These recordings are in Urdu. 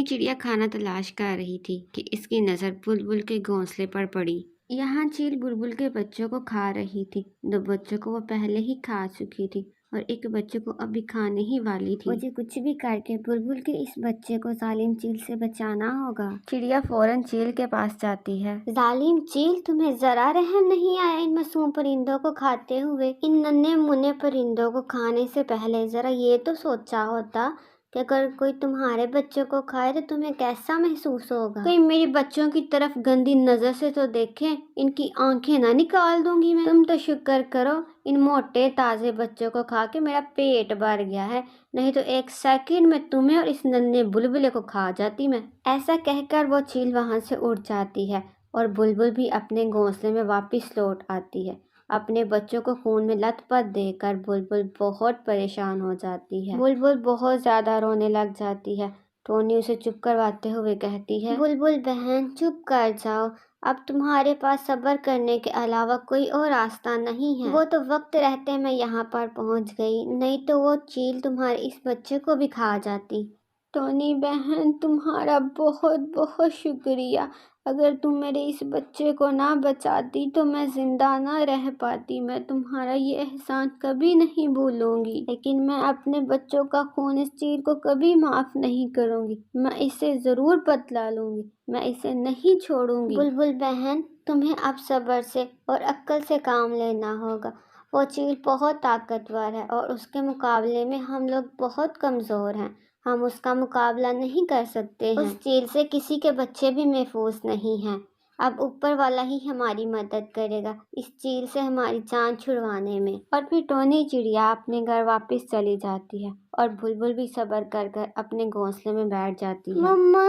چڑیا کھانا تلاش کر رہی تھی کہ اس کی نظر بلبل کے گھونسلے پر پڑی۔ یہاں چیل بلبل کے بچوں کو کھا رہی تھی۔ 2 بچوں کو وہ پہلے ہی کھا چکی تھی اور ایک بچے کو ابھی کھانے ہی والی تھی۔ مجھے کچھ بھی کر کے بلبل کے اس بچے کو ظالم چیل سے بچانا ہوگا۔ چڑیا فوراً چیل کے پاس جاتی ہے۔ ظالم چیل، تمہیں ذرا رحم نہیں آیا ان معصوم پرندوں کو کھاتے ہوئے؟ ان ننھے منھے پرندوں کو کھانے سے پہلے ذرا یہ تو سوچا ہوتا کہ اگر کوئی تمہارے بچوں کو کھائے تو تمہیں کیسا محسوس ہوگا؟ کہیں میری بچوں کی طرف گندی نظر سے تو دیکھیں، ان کی آنکھیں نہ نکال دوں گی میں۔ تم تو شکر کرو ان موٹے تازے بچوں کو کھا کے میرا پیٹ بھر گیا ہے، نہیں تو 1 سیکنڈ میں تمہیں اور اس ننھے بلبلے کو کھا جاتی میں۔ ایسا کہہ کر وہ چیل وہاں سے اڑ جاتی ہے اور بلبل بھی اپنے گھونسلے میں واپس لوٹ آتی ہے۔ اپنے بچوں کو خون میں لت پت دیکھ کر بلبل بہت پریشان ہو جاتی ہے۔ بلبل بہت زیادہ رونے لگ جاتی ہے۔ ٹونی اسے چپ کرواتے ہوئے کہتی ہے، بلبل بہن چپ کر جاؤ، اب تمہارے پاس صبر کرنے کے علاوہ کوئی اور راستہ نہیں ہے۔ وہ تو وقت رہتے میں یہاں پر پہنچ گئی، نہیں تو وہ چیل تمہارے اس بچے کو بھی کھا جاتی۔ ٹونی بہن، تمہارا بہت بہت شکریہ، اگر تم میرے اس بچے کو نہ بچاتی تو میں زندہ نہ رہ پاتی۔ میں تمہارا یہ احسان کبھی نہیں بھولوں گی، لیکن میں اپنے بچوں کا خون اس چیل کو کبھی معاف نہیں کروں گی۔ میں اسے ضرور بدلا لوں گی، میں اسے نہیں چھوڑوں گی۔ بلبل بہن، تمہیں اب صبر سے اور عقل سے کام لینا ہوگا۔ وہ چیل بہت طاقتور ہے اور اس کے مقابلے میں ہم لوگ بہت کمزور ہیں، ہم اس کا مقابلہ نہیں کر سکتے ہیں۔ اس چیل سے کسی کے بچے بھی محفوظ نہیں ہیں، اب اوپر والا ہی ہماری مدد کرے گا اس چیل سے ہماری جان چھڑوانے میں۔ اور پھر ٹونی چڑیا اپنے گھر واپس چلی جاتی ہے اور بلبل بھی صبر کر کر اپنے گھونسلے میں بیٹھ جاتی ہے۔ مما،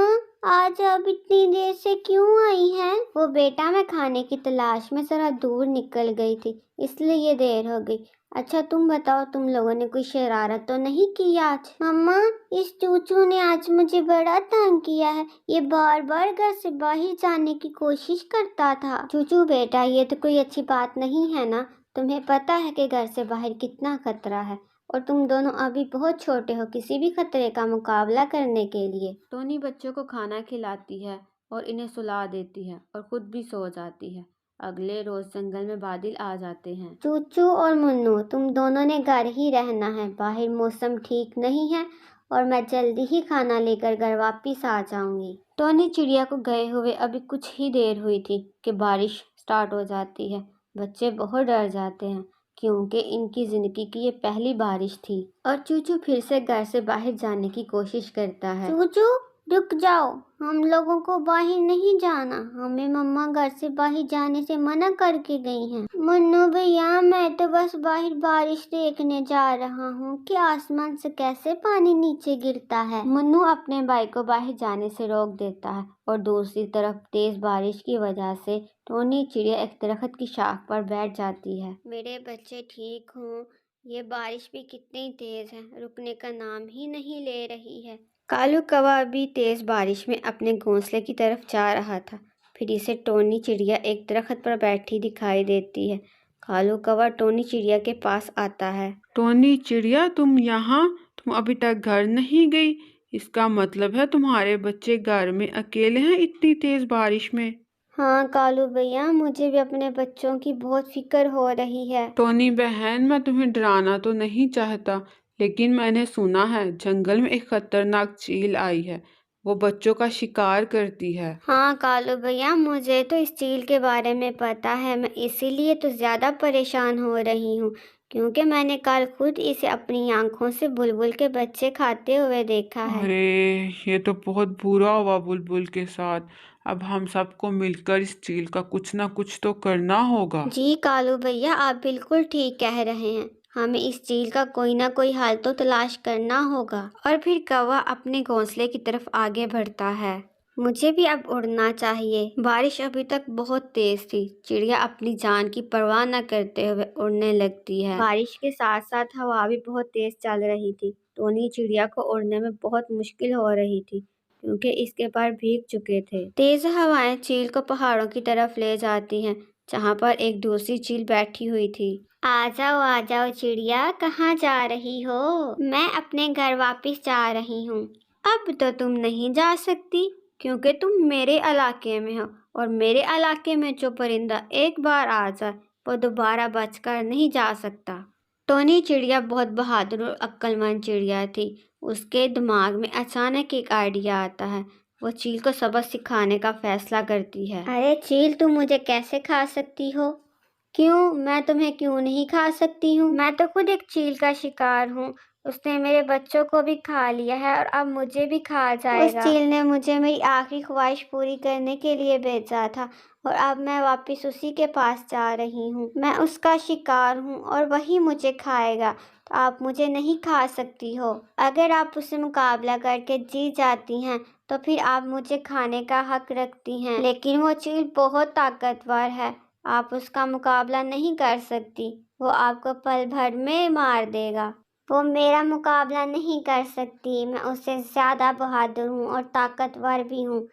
آج اب اتنی دیر سے کیوں آئی ہیں؟ وہ بیٹا، میں کھانے کی تلاش میں ذرا دور نکل گئی تھی، اس لیے یہ دیر ہو گئی۔ اچھا تم بتاؤ، تم لوگوں نے کوئی شرارت تو نہیں کی آج؟ مما، اس چوچو نے آج مجھے بڑا تنگ کیا ہے، یہ بار بار گھر سے باہر جانے کی کوشش کرتا تھا۔ چوچو بیٹا، یہ تو کوئی اچھی بات نہیں ہے نا، تمہیں پتہ ہے کہ گھر سے باہر کتنا خطرہ ہے اور تم دونوں ابھی بہت چھوٹے ہو کسی بھی خطرے کا مقابلہ کرنے کے لیے۔ ٹونی بچوں کو کھانا کھلاتی ہے اور انہیں سلا دیتی ہے اور خود بھی سو جاتی ہے۔ اگلے روز جنگل میں بادل آ جاتے ہیں۔ چوچو اور منو، تم دونوں نے گھر ہی رہنا ہے، باہر موسم ٹھیک نہیں ہے اور میں جلدی ہی کھانا لے کر گھر واپس آ جاؤں گی۔ ٹونی چڑیا کو گئے ہوئے ابھی کچھ ہی دیر ہوئی تھی کہ بارش سٹارٹ ہو جاتی ہے۔ بچے بہت ڈر جاتے ہیں کیونکہ ان کی زندگی کی یہ پہلی بارش تھی اور چوچو پھر سے گھر سے باہر جانے کی کوشش کرتا ہے۔ چوچو رک جاؤ، ہم لوگوں کو باہر نہیں جانا، ہمیں مما گھر سے باہر جانے سے منع کر کے گئی ہیں۔ منو بھیا، میں تو بس باہر بارش دیکھنے جا رہا ہوں کہ آسمان سے کیسے پانی نیچے گرتا ہے۔ منو اپنے بھائی کو باہر جانے سے روک دیتا ہے اور دوسری طرف تیز بارش کی وجہ سے ٹونی چڑیا ایک درخت کی شاخ پر بیٹھ جاتی ہے۔ میرے بچے ٹھیک ہوں، یہ بارش بھی کتنی تیز ہے، رکنے کا نام ہی نہیں لے رہی ہے۔ کالو کوا بھی تیز بارش میں اپنے گھونسلے کی طرف جا رہا تھا، پھر اسے ٹونی چڑیا ایک درخت پر بیٹھی دکھائی دیتی ہے۔ کالو کوا ٹونی چڑیا کے پاس آتا ہے۔ ٹونی چڑیا، تم یہاں؟ تم ابھی تک گھر نہیں گئی؟ اس کا مطلب ہے تمہارے بچے گھر میں اکیلے ہیں اتنی تیز بارش میں؟ ہاں کالو بھیا، مجھے بھی اپنے بچوں کی بہت فکر ہو رہی ہے۔ ٹونی بہن، میں تمہیں ڈرانا تو نہیں چاہتا، لیکن میں نے سنا ہے جنگل میں ایک خطرناک چیل آئی ہے، وہ بچوں کا شکار کرتی ہے۔ ہاں کالو بھیا، مجھے تو اس چیل کے بارے میں پتا ہے، میں اسی لیے تو زیادہ پریشان ہو رہی ہوں کیونکہ میں نے کل خود اسے اپنی آنکھوں سے بلبل کے بچے کھاتے ہوئے دیکھا ہے۔ ارے یہ تو بہت برا ہوا بلبل کے ساتھ، اب ہم سب کو مل کر اس چیل کا کچھ نہ کچھ تو کرنا ہوگا۔ جی کالو بھیا، آپ بالکل ٹھیک کہہ رہے ہیں، ہمیں اس چیل کا کوئی نہ کوئی حل تو تلاش کرنا ہوگا۔ اور پھر کوا اپنے گھونسلے کی طرف آگے بڑھتا ہے۔ مجھے بھی اب اڑنا چاہیے، بارش ابھی تک بہت تیز تھی۔ چڑیا اپنی جان کی پرواہ نہ کرتے ہوئے اڑنے لگتی ہے۔ بارش کے ساتھ ساتھ ہوا بھی بہت تیز چل رہی تھی۔ ٹونی چڑیا کو اڑنے میں بہت مشکل ہو رہی تھی کیونکہ اس کے پیر بھیگ چکے تھے۔ تیز ہوائیں چیل کو پہاڑوں کی طرف لے جاتی ہیں جہاں پر ایک دوسری چیل بیٹھی ہوئی تھی۔ آ جاؤ چڑیا، کہاں جا رہی ہو؟ میں اپنے گھر واپس جا رہی ہوں۔ اب تو تم نہیں جا سکتی کیونکہ تم میرے علاقے میں ہو، اور میرے علاقے میں جو پرندہ ایک بار آ جائے وہ دوبارہ بچ کر نہیں جا سکتا۔ ٹونی چڑیا بہت بہادر اور عقل مند چڑیا تھی۔ اس کے دماغ میں اچانک ایک آئیڈیا آتا ہے۔ وہ چیل کو سبق سکھانے کا فیصلہ کرتی ہے۔ ارے چیل، تم مجھے کیسے کھا سکتی ہو؟ کیوں؟ میں تمہیں کیوں نہیں کھا سکتی ہوں؟ میں تو خود ایک چیل کا شکار ہوں۔ اس نے میرے بچوں کو بھی کھا لیا ہے اور اب مجھے بھی کھا جائے گا۔ اس چیل نے مجھے میری آخری خواہش پوری کرنے کے لیے بھیجا تھا اور اب میں واپس اسی کے پاس جا رہی ہوں۔ میں اس کا شکار ہوں اور وہی مجھے کھائے گا، تو آپ مجھے نہیں کھا سکتی ہو۔ اگر آپ اس سے مقابلہ کر کے جیت جاتی ہیں تو پھر آپ مجھے کھانے کا حق رکھتی ہیں، لیکن وہ چیل بہت طاقتور ہے، آپ اس کا مقابلہ نہیں کر سکتی، وہ آپ کو پل بھر میں مار دے گا۔ وہ میرا مقابلہ نہیں کر سکتی، میں اس سے زیادہ بہادر ہوں اور طاقتور بھی ہوں۔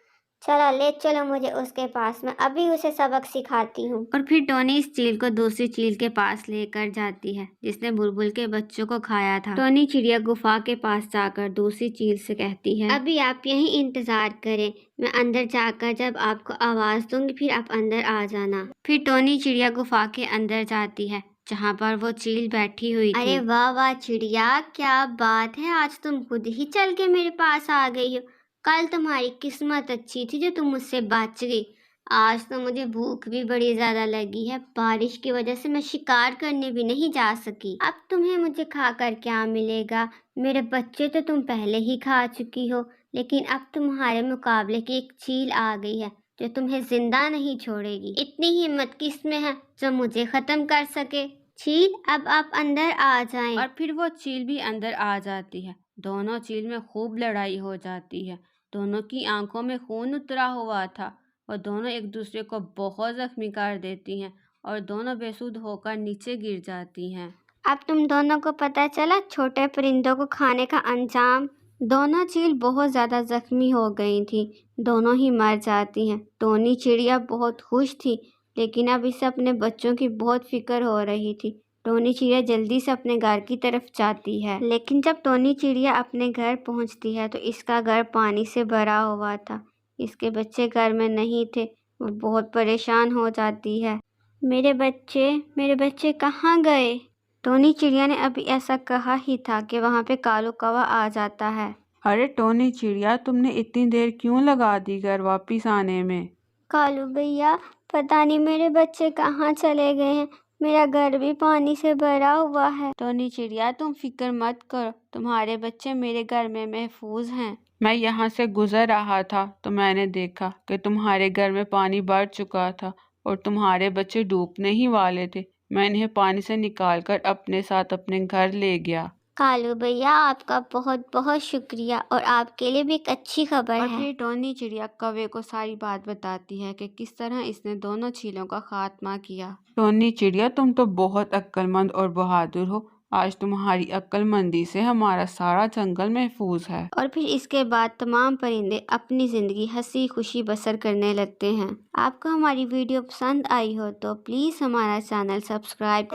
چلو لے چلو مجھے اس کے پاس، میں ابھی اسے سبق سکھاتی ہوں۔ اور پھر ٹونی اس چیل کو دوسری چیل کے پاس لے کر جاتی ہے جس نے بلبل کے بچوں کو کھایا تھا۔ ٹونی چڑیا گفا کے پاس جا کر دوسری چیل سے کہتی ہے، ابھی آپ یہیں انتظار کریں، میں اندر جا کر جب آپ کو آواز دوں گی پھر آپ اندر آ جانا۔ پھر ٹونی چڑیا گفا کے اندر جاتی ہے جہاں پر وہ چیل بیٹھی ہوئی تھی۔ ارے واہ واہ چڑیا، کیا بات ہے، آج تم خود ہی چل کے میرے پاس آ گئی ہو۔ کل تمہاری قسمت اچھی تھی جو تم مجھ سے بچ گئی۔ آج تو مجھے بھوک بھی بڑی زیادہ لگی ہے، بارش کی وجہ سے میں شکار کرنے بھی نہیں جا سکی۔ اب تمہیں مجھے کھا کر کیا ملے گا؟ میرے بچے تو تم پہلے ہی کھا چکی ہو، لیکن اب تمہارے مقابلے کی ایک چیل آ گئی ہے جو تمہیں زندہ نہیں چھوڑے گی۔ اتنی ہمت کس میں ہے جو مجھے ختم کر سکے؟ چیل، اب آپ اندر آ جائیں۔ اور پھر وہ چیل بھی اندر آ جاتی ہے۔ دونوں چیل میں خوب لڑائی ہو جاتی ہے، دونوں کی آنکھوں میں خون اترا ہوا تھا اور دونوں ایک دوسرے کو بہت زخمی کر دیتی ہیں اور دونوں بے سود ہو کر نیچے گر جاتی ہیں۔ اب تم دونوں کو پتہ چلا چھوٹے پرندوں کو کھانے کا انجام؟ دونوں چیل بہت زیادہ زخمی ہو گئی تھی، دونوں ہی مر جاتی ہیں۔ ٹونی چڑیا بہت خوش تھی، لیکن اب اسے اپنے بچوں کی بہت فکر ہو رہی تھی۔ ٹونی چڑیا جلدی سے اپنے گھر کی طرف جاتی ہے، لیکن جب ٹونی چڑیا اپنے گھر پہنچتی ہے تو اس کا گھر پانی سے بھرا ہوا تھا۔ اس کے بچے گھر میں نہیں تھے، وہ بہت پریشان ہو جاتی ہے۔ میرے بچے کہاں گئے؟ ٹونی چڑیا نے ابھی ایسا کہا ہی تھا کہ وہاں پہ کالو کوا آ جاتا ہے۔ ارے ٹونی چڑیا، تم نے اتنی دیر کیوں لگا دی گھر واپس آنے میں؟ کالو بھیا، پتہ نہیں میرے بچے کہاں چلے گئے ہیں، میرا گھر بھی پانی سے بھرا ہوا ہے۔ ٹونی چڑیا، تم فکر مت کرو، تمہارے بچے میرے گھر میں محفوظ ہیں۔ میں یہاں سے گزر رہا تھا تو میں نے دیکھا کہ تمہارے گھر میں پانی بڑھ چکا تھا اور تمہارے بچے ڈوبنے ہی والے تھے۔ میں انہیں پانی سے نکال کر اپنے ساتھ اپنے گھر لے گیا۔ کالو بھیا، آپ کا بہت بہت شکریہ، اور آپ کے لیے بھی ایک اچھی خبر ہے۔ اور پھر ٹونی چڑیا کوے کو ساری بات بتاتی ہے کہ کس طرح اس نے دونوں چیلوں کا خاتمہ کیا۔ ٹونی چڑیا، تم تو بہت عقل مند اور بہادر ہو، آج تمہاری عقل مندی سے ہمارا سارا جنگل محفوظ ہے۔ اور پھر اس کے بعد تمام پرندے اپنی زندگی ہنسی خوشی بسر کرنے لگتے ہیں۔ آپ کو ہماری ویڈیو پسند آئی ہو تو پلیز ہمارا چینل سبسکرائب